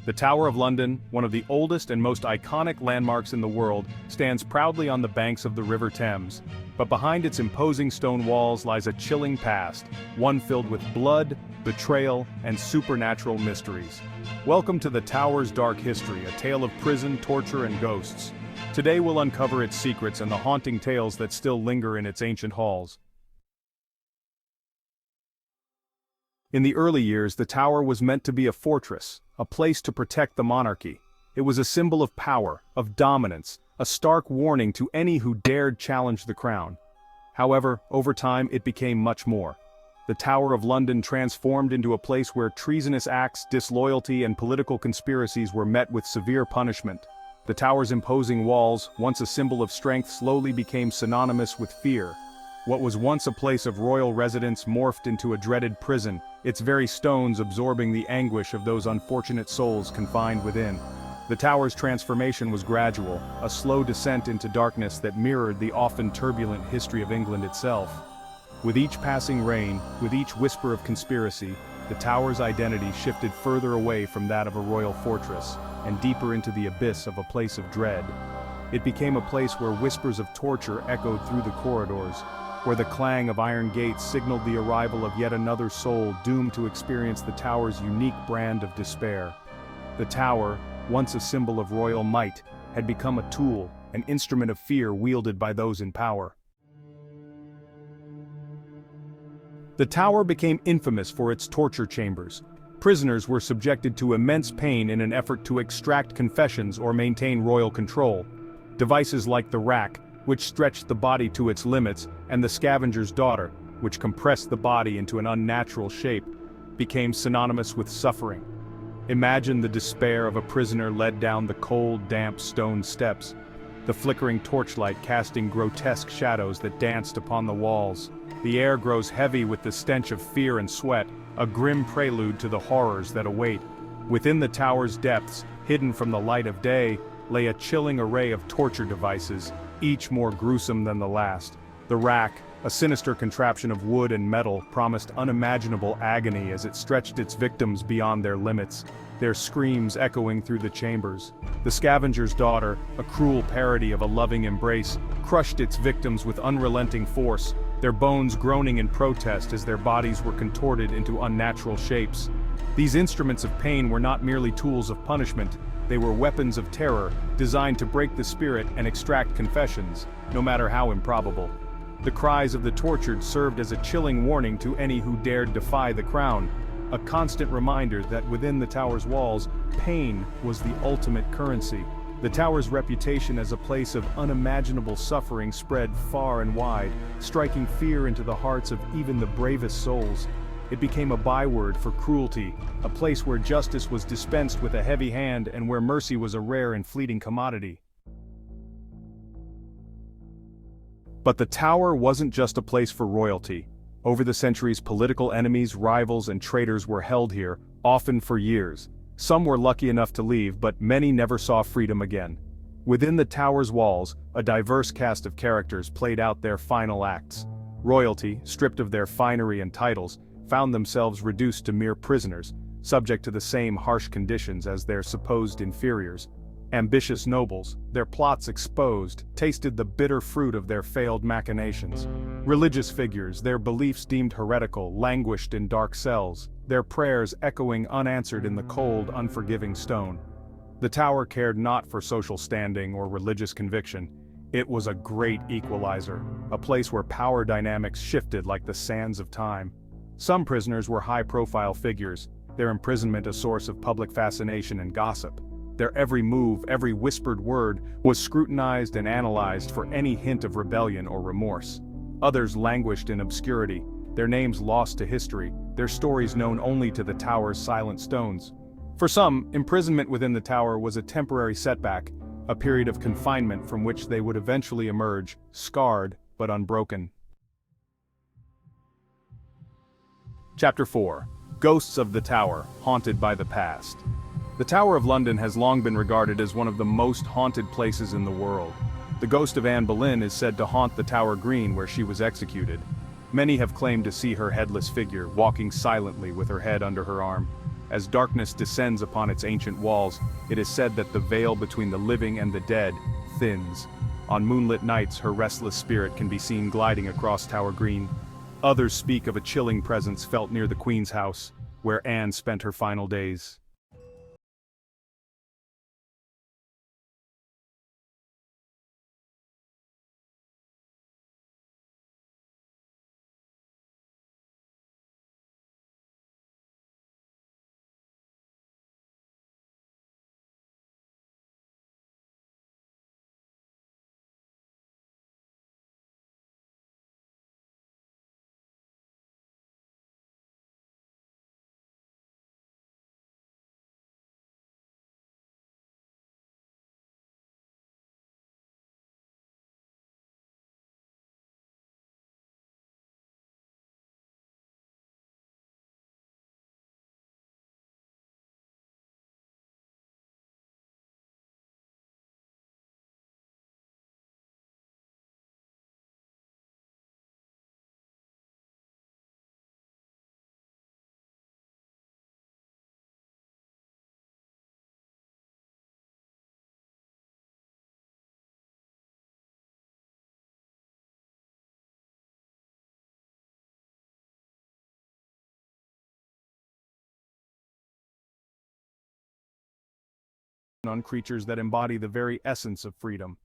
The Tower of London, one of the oldest and most iconic landmarks in the world, stands proudly on the banks of the River Thames. But behind its imposing stone walls lies a chilling past, one filled with blood, betrayal, and supernatural mysteries. Welcome to the Tower's dark history, a tale of prison, torture, and ghosts. Today we'll uncover its secrets and the haunting tales that still linger in its ancient halls. In the early years, the tower was meant to be a fortress, a place to protect the monarchy. It was a symbol of power, of dominance, a stark warning to any who dared challenge the crown. However, over time it became much more. The Tower of London transformed into a place where treasonous acts, disloyalty, and political conspiracies were met with severe punishment. The tower's imposing walls, once a symbol of strength, slowly became synonymous with fear. What was once a place of royal residence morphed into a dreaded prison, its very stones absorbing the anguish of those unfortunate souls confined within. The tower's transformation was gradual, a slow descent into darkness that mirrored the often turbulent history of England itself. With each passing reign, with each whisper of conspiracy, the tower's identity shifted further away from that of a royal fortress, and deeper into the abyss of a place of dread. It became a place where whispers of torture echoed through the corridors, where the clang of iron gates signaled the arrival of yet another soul doomed to experience the tower's unique brand of despair. The tower, once a symbol of royal might, had become a tool, an instrument of fear wielded by those in power. The tower became infamous for its torture chambers. Prisoners were subjected to immense pain in an effort to extract confessions or maintain royal control. Devices like the rack, which stretched the body to its limits, and the scavenger's daughter, which compressed the body into an unnatural shape, became synonymous with suffering. Imagine the despair of a prisoner led down the cold, damp stone steps, the flickering torchlight casting grotesque shadows that danced upon the walls. The air grows heavy with the stench of fear and sweat, a grim prelude to the horrors that await. Within the tower's depths, hidden from the light of day, lay a chilling array of torture devices, each more gruesome than the last. The rack, a sinister contraption of wood and metal, promised unimaginable agony as it stretched its victims beyond their limits, their screams echoing through the chambers. The scavenger's daughter, a cruel parody of a loving embrace, crushed its victims with unrelenting force, their bones groaning in protest as their bodies were contorted into unnatural shapes. These instruments of pain were not merely tools of punishment, they were weapons of terror, designed to break the spirit and extract confessions, no matter how improbable. The cries of the tortured served as a chilling warning to any who dared defy the crown, a constant reminder that within the tower's walls, pain was the ultimate currency. The tower's reputation as a place of unimaginable suffering spread far and wide, striking fear into the hearts of even the bravest souls. It became a byword for cruelty, a place where justice was dispensed with a heavy hand and where mercy was a rare and fleeting commodity. But the tower wasn't just a place for royalty. Over the centuries, political enemies, rivals, and traitors were held here, often for years. Some were lucky enough to leave, but many never saw freedom again. Within the tower's walls, a diverse cast of characters played out their final acts. Royalty, stripped of their finery and titles, found themselves reduced to mere prisoners, subject to the same harsh conditions as their supposed inferiors. Ambitious nobles, their plots exposed, tasted the bitter fruit of their failed machinations. Religious figures, their beliefs deemed heretical, languished in dark cells, their prayers echoing unanswered in the cold, unforgiving stone. The tower cared not for social standing or religious conviction. It was a great equalizer, a place where power dynamics shifted like the sands of time. Some prisoners were high-profile figures, their imprisonment a source of public fascination and gossip. Their every move, every whispered word, was scrutinized and analyzed for any hint of rebellion or remorse. Others languished in obscurity, their names lost to history, their stories known only to the tower's silent stones. For some, imprisonment within the tower was a temporary setback, a period of confinement from which they would eventually emerge, scarred but unbroken. Chapter 4. Ghosts of the Tower, Haunted by the Past. The Tower of London has long been regarded as one of the most haunted places in the world. The ghost of Anne Boleyn is said to haunt the Tower Green where she was executed. Many have claimed to see her headless figure, walking silently with her head under her arm. As darkness descends upon its ancient walls, it is said that the veil between the living and the dead thins. On moonlit nights, her restless spirit can be seen gliding across Tower Green. Others speak of a chilling presence felt near the Queen's house, where Anne spent her final days. On creatures that embody the very essence of freedom.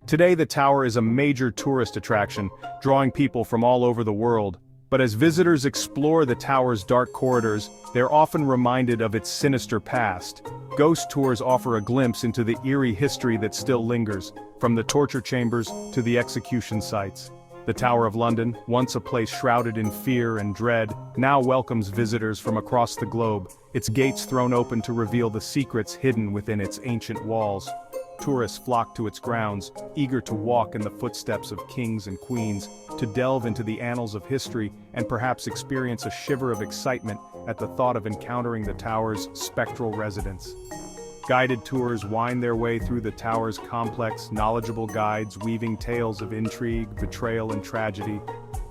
Today, the tower is a major tourist attraction, drawing people from all over the world. But as visitors explore the tower's dark corridors, they're often reminded of its sinister past. Ghost tours offer a glimpse into the eerie history that still lingers, from the torture chambers to the execution sites. The Tower of London, once a place shrouded in fear and dread, now welcomes visitors from across the globe, its gates thrown open to reveal the secrets hidden within its ancient walls. Tourists flock to its grounds, eager to walk in the footsteps of kings and queens, to delve into the annals of history, and perhaps experience a shiver of excitement at the thought of encountering the tower's spectral residents. Guided tours wind their way through the tower's complex, knowledgeable guides weaving tales of intrigue, betrayal, and tragedy.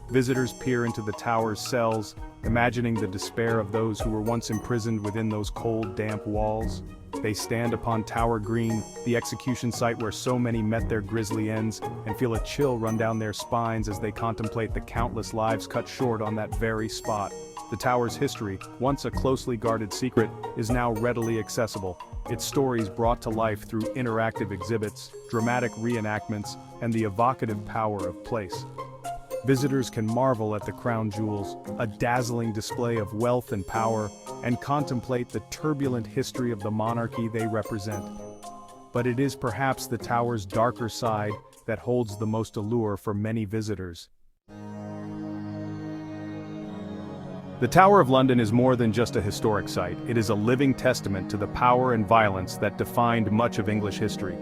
Visitors peer into the tower's cells, imagining the despair of those who were once imprisoned within those cold, damp walls. They stand upon Tower Green, the execution site where so many met their grisly ends, and feel a chill run down their spines as they contemplate the countless lives cut short on that very spot. The tower's history, once a closely guarded secret, is now readily accessible, its stories brought to life through interactive exhibits, dramatic reenactments, and the evocative power of place. Visitors can marvel at the crown jewels, a dazzling display of wealth and power, and contemplate the turbulent history of the monarchy they represent. But it is perhaps the tower's darker side that holds the most allure for many visitors. The Tower of London is more than just a historic site, it is a living testament to the power and violence that defined much of English history.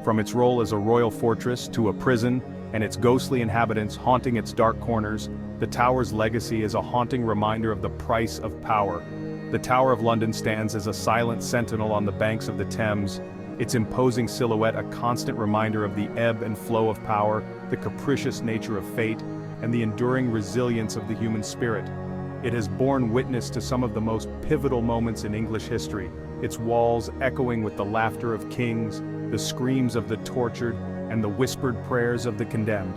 From its role as a royal fortress to a prison, and its ghostly inhabitants haunting its dark corners, the tower's legacy is a haunting reminder of the price of power. The Tower of London stands as a silent sentinel on the banks of the Thames, its imposing silhouette a constant reminder of the ebb and flow of power, the capricious nature of fate, and the enduring resilience of the human spirit. It has borne witness to some of the most pivotal moments in English history, its walls echoing with the laughter of kings, the screams of the tortured, and the whispered prayers of the condemned.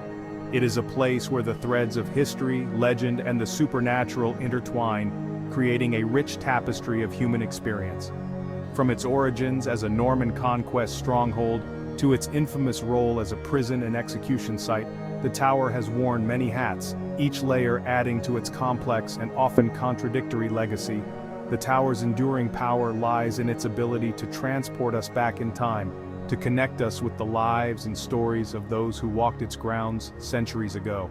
It is a place where the threads of history, legend, and the supernatural intertwine, creating a rich tapestry of human experience. From its origins as a Norman conquest stronghold to its infamous role as a prison and execution site, the tower has worn many hats, each layer adding to its complex and often contradictory legacy. The tower's enduring power lies in its ability to transport us back in time, to connect us with the lives and stories of those who walked its grounds centuries ago.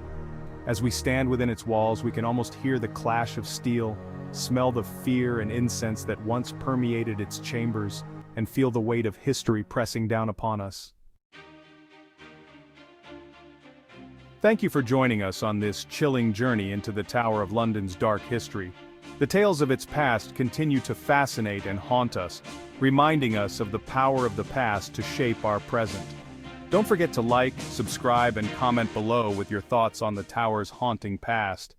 As we stand within its walls, we can almost hear the clash of steel, smell the fear and incense that once permeated its chambers, and feel the weight of history pressing down upon us. Thank you for joining us on this chilling journey into the Tower of London's dark history. The tales of its past continue to fascinate and haunt us, reminding us of the power of the past to shape our present. Don't forget to like, subscribe, and comment below with your thoughts on the tower's haunting past.